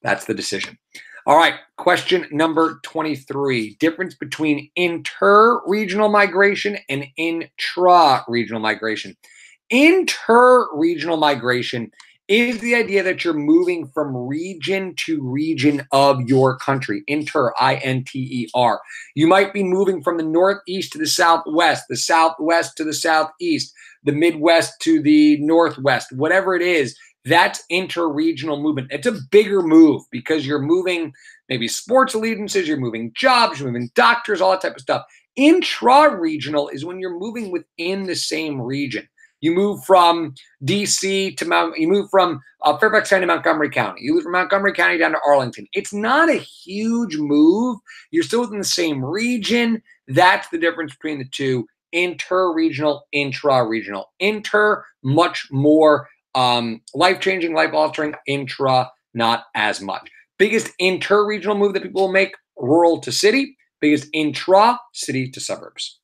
That's the decision. All right, question number 23. Difference between inter-regional migration and intra-regional migration. Inter-regional migration is the idea that you're moving from region to region of your country. Inter, I-N-T-E-R. You might be moving from the northeast to the southwest to the southeast, the Midwest to the northwest, whatever it is. That's inter-regional movement. It's a bigger move because you're moving maybe sports allegiances, you're moving jobs, you're moving doctors, all that type of stuff. Intra-regional is when you're moving within the same region. You move from DC to you move from Fairfax County to Montgomery County. You move from Montgomery County down to Arlington. It's not a huge move. You're still within the same region. That's the difference between the two. Inter-regional, intra-regional. Inter, much more life-changing, life-altering. Intra, not as much. Biggest inter-regional move that people will make, rural to city. Biggest intra, city to suburbs.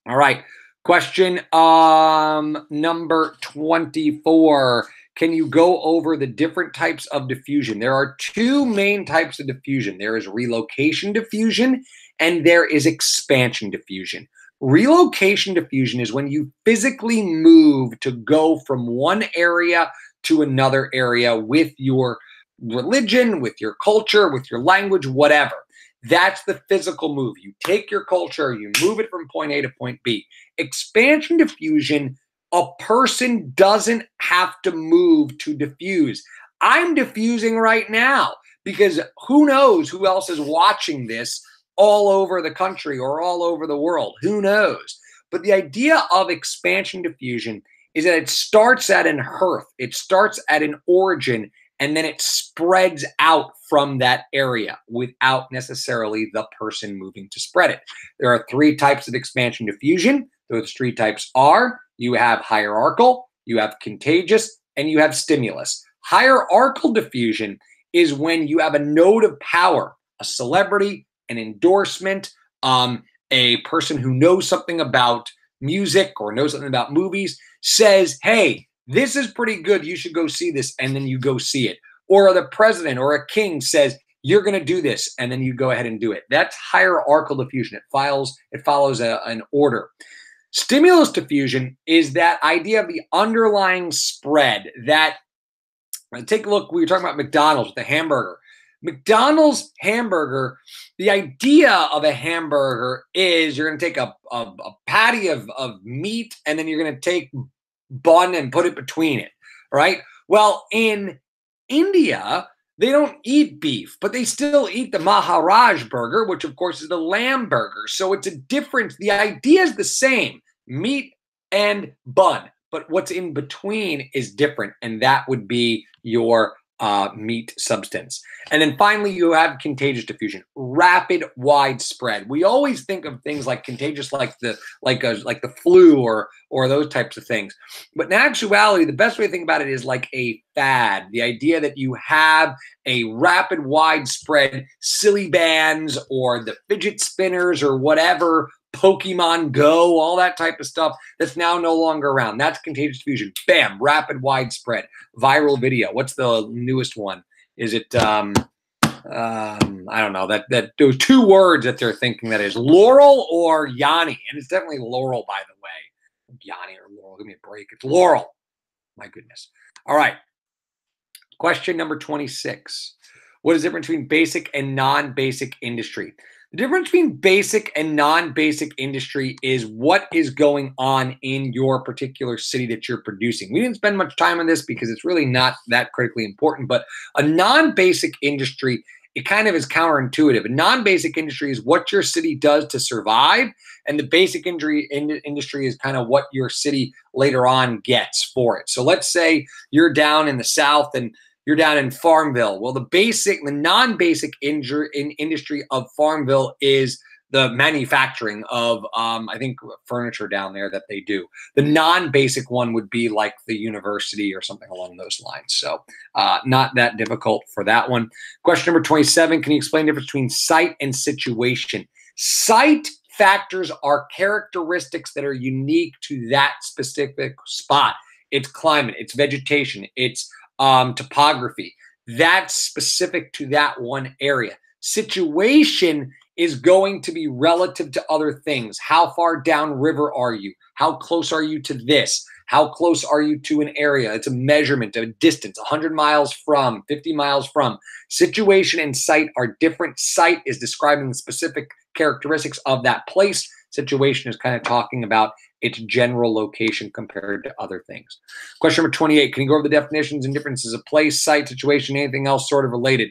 All right. Question number 24. Can you go over the different types of diffusion? There are two main types of diffusion. There is relocation diffusion and there is expansion diffusion. Relocation diffusion is when you physically move to go from one area to another area with your religion, with your culture, with your language, whatever. That's the physical move. You take your culture, you move it from point A to point B. Expansion diffusion, a person doesn't have to move to diffuse. I'm diffusing right now because who knows who else is watching this all over the country or all over the world. Who knows? But the idea of expansion diffusion is that it starts at an hearth. It starts at an origin, and then it spreads out from that area without necessarily the person moving to spread it. There are three types of expansion diffusion. Those three types are, you have hierarchical, you have contagious, and you have stimulus. Hierarchical diffusion is when you have a node of power, a celebrity, an endorsement, a person who knows something about music or knows something about movies says, hey, this is pretty good, you should go see this, and then you go see it. Or the president or a king says, you're going to do this, and then you go ahead and do it. That's hierarchical diffusion. It follows an order. Stimulus diffusion is that idea of the underlying spread that, take a look, we were talking about McDonald's with the hamburger. McDonald's hamburger, the idea of a hamburger is you're going to take a patty of meat, and then you're going to take bun and put it between it, right? Well, in India, they don't eat beef, but they still eat the Maharaj burger, which of course is the lamb burger. So it's a difference. The idea is the same, meat and bun, but what's in between is different, and that would be your meat substance. And then finally, you have contagious diffusion, rapid, widespread. We always think of things like contagious, like the flu or those types of things. But in actuality, the best way to think about it is like a fad. The idea that you have a rapid, widespread silly bands or the fidget spinners or whatever, Pokemon Go, all that type of stuff that's now no longer around. That's contagious diffusion. Bam, rapid, widespread, viral video. What's the newest one? Is it, I don't know, that those two words that they're thinking that is Laurel or Yanni. And it's definitely Laurel, by the way. Yanni or Laurel, give me a break. It's Laurel. My goodness. All right. Question number 26. What is the difference between basic and non-basic industry? The difference between basic and non-basic industry is what is going on in your particular city that you're producing. We didn't spend much time on this because it's really not that critically important, but a non-basic industry, it kind of is counterintuitive. A non-basic industry is what your city does to survive, and the basic industry is kind of what your city later on gets for it. So let's say you're down in the South and you're down in Farmville. Well, the non-basic industry of Farmville is the manufacturing of, I think, furniture down there that they do. The non-basic one would be like the university or something along those lines. So not that difficult for that one. Question number 27, can you explain the difference between site and situation? Site factors are characteristics that are unique to that specific spot. It's climate, it's vegetation, it's topography. That's specific to that one area. Situation is going to be relative to other things. How far downriver are you? How close are you to this? How close are you to an area? It's a measurement of a distance, 100 miles from, 50 miles from. Situation and site are different. Site is describing the specific characteristics of that place. Situation is kind of talking about its general location compared to other things. Question number 28, can you go over the definitions and differences of place, site, situation, anything else sort of related?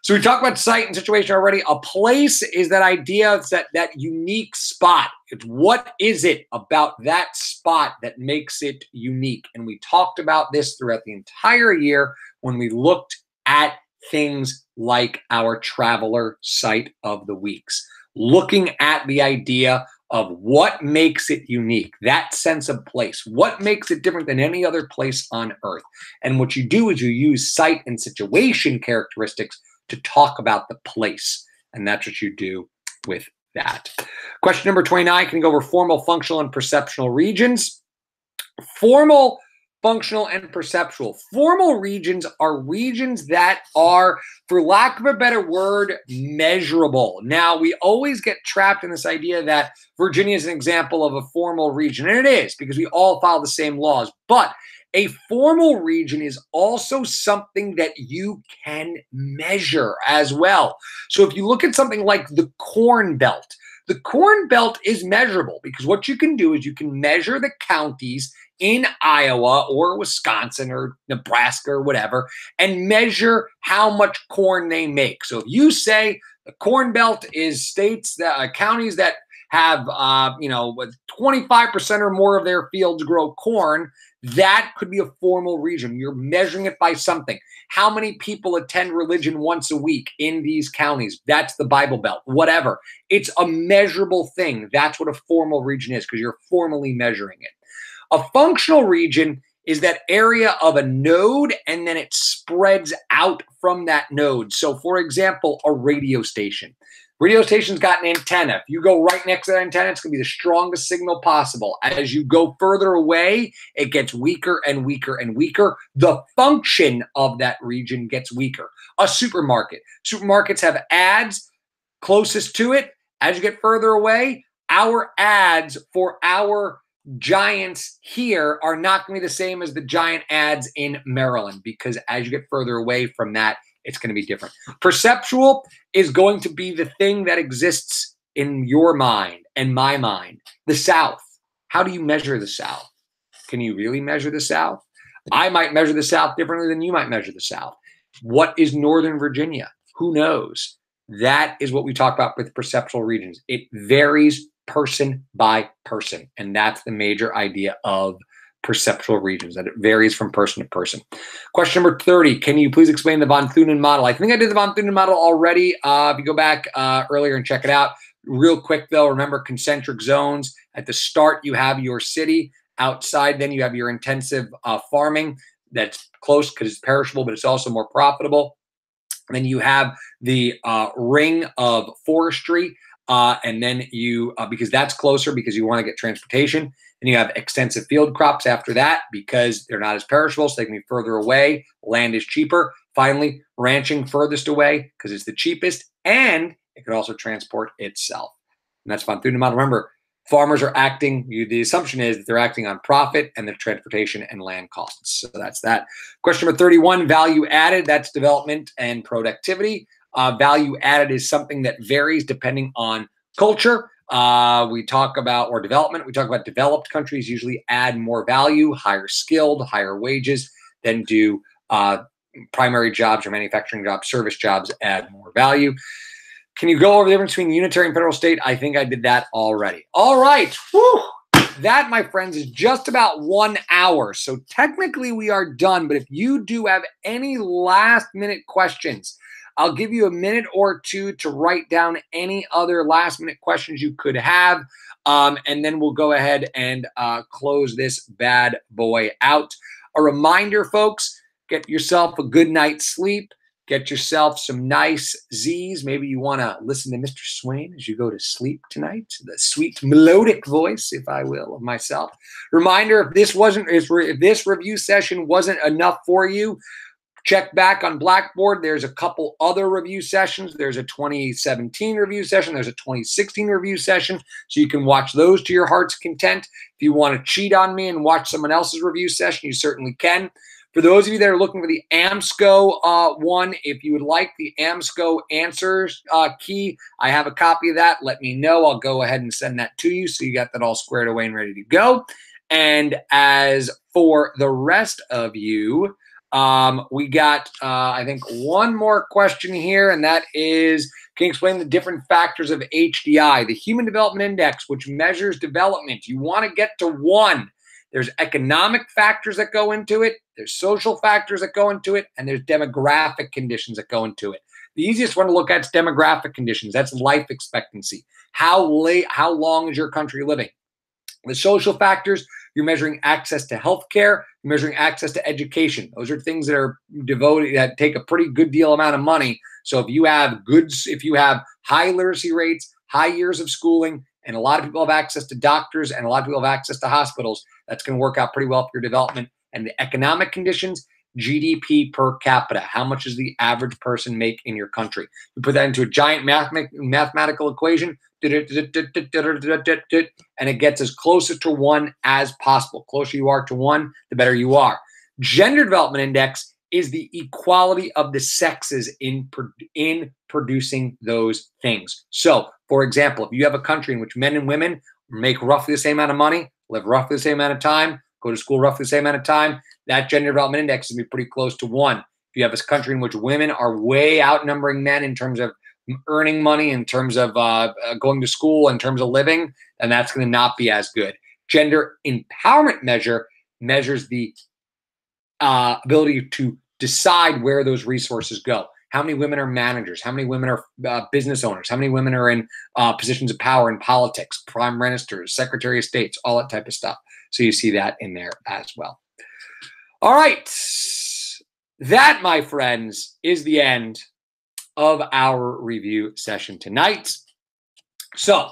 So we talked about site and situation already. A place is that idea, it's that unique spot. It's what is it about that spot that makes it unique? And we talked about this throughout the entire year when we looked at things like our traveler site of the weeks. Looking at the idea of what makes it unique, that sense of place, what makes it different than any other place on earth. And what you do is you use site and situation characteristics to talk about the place. And that's what you do with that. Question number 29, can you go over formal, functional, and perceptual regions? Formal, functional, and perceptual. Formal regions are regions that are, for lack of a better word, measurable. Now, we always get trapped in this idea that Virginia is an example of a formal region, and it is because we all follow the same laws. But A formal region is also something that you can measure as well. So if you look at something like the Corn Belt, the Corn Belt is measurable because what you can do is you can measure the counties in Iowa or Wisconsin or Nebraska or whatever and measure how much corn they make. So if you say the Corn Belt is states that counties that have 25% or more of their fields grow corn, that could be a formal region. You're measuring it by something. How many people attend religion once a week in these counties? That's the Bible Belt, whatever. It's a measurable thing. That's what a formal region is because you're formally measuring it. A functional region is that area of a node and then it spreads out from that node. So for example, a radio station. Radio station's got an antenna. If you go right next to that antenna, it's going to be the strongest signal possible. As you go further away, it gets weaker and weaker and weaker. The function of that region gets weaker. A supermarket. Supermarkets have ads closest to it. As you get further away, our ads for our giants here are not going to be the same as the giant ads in Maryland because as you get further away from that, it's going to be different. Perceptual is going to be the thing that exists in your mind and my mind. The South. How do you measure the South? Can you really measure the South? I might measure the South differently than you might measure the South. What is Northern Virginia? Who knows? That is what we talk about with perceptual regions. It varies person by person. And that's the major idea of perceptual regions, that it varies from person to person. Question number 30, can you please explain the von Thunen model? I think I did the von Thunen model already. If you go back earlier and check it out. Real quick though, remember concentric zones. At the start, you have your city. Outside, then you have your intensive farming that's close because it's perishable, but it's also more profitable. And then you have the ring of forestry. And then you, because that's closer because you want to get transportation. And you have extensive field crops after that because they're not as perishable, so they can be further away. Land is cheaper. Finally, ranching furthest away because it's the cheapest, and it can also transport itself. And that's von Thunen model. Remember, farmers are acting, the assumption is that they're acting on profit and the transportation and land costs. So that's that. Question number 31, value added. That's development and productivity. Value added is something that varies depending on culture. We talk about, or development, we talk about developed countries usually add more value, higher skilled, higher wages than do primary jobs or manufacturing jobs. Service jobs add more value. Can you go over the difference between unitary and federal state? I think I did that already. All right. Whew. That, my friends, is just about 1 hour. So technically we are done. But if you do have any last minute questions, I'll give you a minute or two to write down any other last minute questions you could have. And then we'll go ahead and close this bad boy out. A reminder, folks, get yourself a good night's sleep. Get yourself some nice Z's. Maybe you want to listen to Mr. Swain as you go to sleep tonight. The sweet melodic voice, if I will, of myself. Reminder, if this review session wasn't enough for you, check back on Blackboard. There's a couple other review sessions. There's a 2017 review session. There's a 2016 review session. So you can watch those to your heart's content. If you want to cheat on me and watch someone else's review session, you certainly can. For those of you that are looking for the AMSCO one, if you would like the AMSCO answers key, I have a copy of that. Let me know. I'll go ahead and send that to you so you got that all squared away and ready to go. And as for the rest of you, we got, I think, one more question here, and that is, can you explain the different factors of HDI, the Human Development Index, which measures development? You want to get to 1. There's economic factors that go into it. There's social factors that go into it, and there's demographic conditions that go into it. The easiest one to look at is demographic conditions. That's life expectancy. How long is your country living? The social factors, you're measuring access to healthcare, you're measuring access to education. Those are things that are devoted, that take a pretty good deal amount of money. So if you have high literacy rates, high years of schooling, and a lot of people have access to doctors and a lot of people have access to hospitals, that's going to work out pretty well for your development. And the economic conditions, GDP per capita. How much does the average person make in your country? You put that into a giant mathematical equation, and it gets as closer to 1 as possible. The closer you are to 1, the better you are. Gender Development Index is the equality of the sexes in producing those things. So, for example, if you have a country in which men and women make roughly the same amount of money, live roughly the same amount of time, go to school roughly the same amount of time, that gender development index is going to be pretty close to 1. If you have a country in which women are way outnumbering men in terms of earning money, in terms of going to school, in terms of living, then that's going to not be as good. Gender empowerment measures the ability to decide where those resources go. How many women are managers? How many women are business owners? How many women are in positions of power in politics, prime ministers, secretary of states, all that type of stuff. So you see that in there as well. All right. That, my friends, is the end of our review session tonight. So,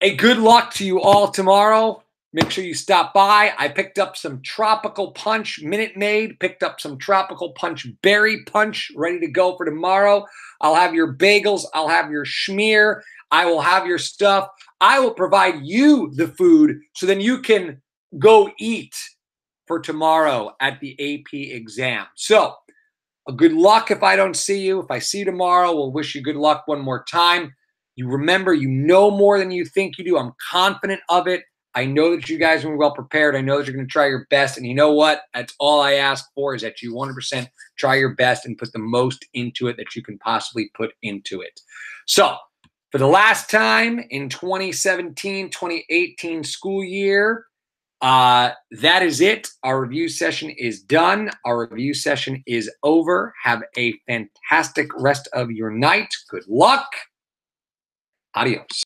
a good luck to you all tomorrow. Make sure you stop by. I picked up some Tropical Punch Minute Maid, picked up some Tropical Punch Berry Punch ready to go for tomorrow. I'll have your bagels. I'll have your schmear. I will have your stuff. I will provide you the food so then you can go eat for tomorrow at the AP exam. So, good luck if I don't see you. If I see you tomorrow, we'll wish you good luck one more time. You remember, you know more than you think you do. I'm confident of it. I know that you guys are well prepared. I know that you're going to try your best. And you know what? That's all I ask for, is that you 100% try your best and put the most into it that you can possibly put into it. So, for the last time in 2017-2018 school year, that is it. Our review session is done. Our review session is over. Have a fantastic rest of your night. Good luck. Adios.